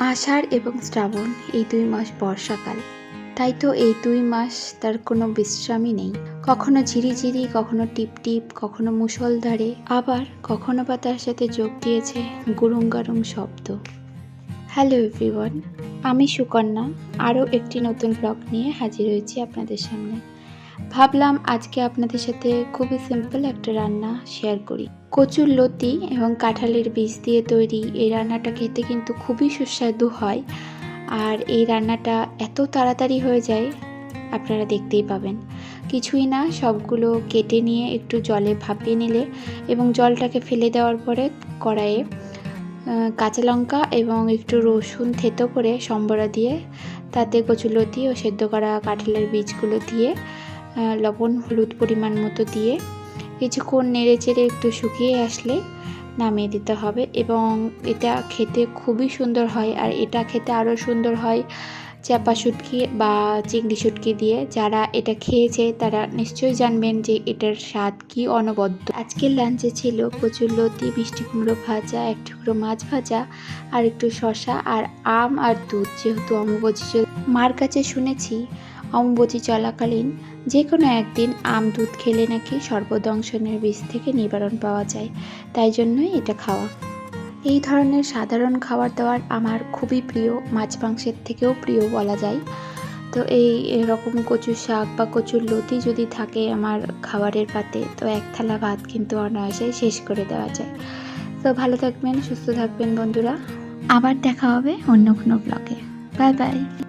আষাঢ় এবং শ্রাবণ এই ২ মাস বর্ষাকাল। তাই তো এই ২ মাস তার কোনো বিশ্রামই নেই। কখনো ঝিরিঝিরি, কখনো টিপটিপ, কখনো মুষলধারে, আবার কখনো বা তার সাথে যোগ দিয়েছে গুরুং-গারুং শব্দ। হ্যালো এভরিওয়ান, আমি সুকন্যা আরও একটি নতুন ব্লগ নিয়ে হাজির হয়েছি আপনাদের সামনে। ভাবলাম আজকে আপনাদের সাথে খুবই সিম্পল একটা রান্না শেয়ার করি। কচুর লতি এবং কাঁঠালের বীজ দিয়ে তৈরি এই রান্নাটা খেতে কিন্তু খুবই সুস্বাদু হয়। আর এই রান্নাটা এত তাড়াতাড়ি হয়ে যায়, আপনারা দেখতেই পাবেন। কিছুই না, সবগুলো কেটে নিয়ে একটু জলে ভাপিয়ে নিলে এবং জলটাকে ফেলে দেওয়ার পরে কড়াইয়ে কাঁচা লঙ্কা এবং একটু রসুন থেতো করে সম্বরা দিয়ে তাতে কচুরলতি ও সেদ্ধ করা কাঁঠালের বীজগুলো দিয়ে লবণ হলুদ পরিমাণ মতো দিয়ে কিছুক্ষণ নেড়ে চেড়ে একটু শুকিয়ে আসলে নামিয়ে দিতে হবে। এবং এটা খেতে খুবই সুন্দর হয়। আর এটা খেতে আরও সুন্দর হয় চাপা শুটকি বা চিংড়ি শুটকি দিয়ে। যারা এটা খেয়েছে তারা নিশ্চয়ই জানবেন যে এটার স্বাদ কি অনবদ্য। আজকের লাঞ্চে ছিল কচুরলতি, মিষ্টি কুমড়ো ভাজা, এক টুকরো মাছ ভাজা আর একটু শসা আর আম আর দুধ। যেহেতু অম্বুবাচী মার কাছে শুনেছি অম্বুবাচী চলাকালীন যে কোনো একদিন আম দুধ খেলে নাকি সর্বদংশনের বিষ থেকে নিবারণ পাওয়া যায়, তাই জন্যই এটা খাওয়া। এই ধরনের সাধারণ খাবার দাবার আমার খুবই প্রিয়, মাছ মাংসের থেকেও প্রিয় বলা যায়। তো এই এরকম কচুর শাক বা কচুর লতি যদি থাকে আমার খাবারের পাতে, তো এক থালা ভাত কিন্তু অনায়াসে শেষ করে দেওয়া যায়। তো ভালো থাকবেন, সুস্থ থাকবেন বন্ধুরা। আবার দেখা হবে অন্য কোনো ব্লগে। Bye bye.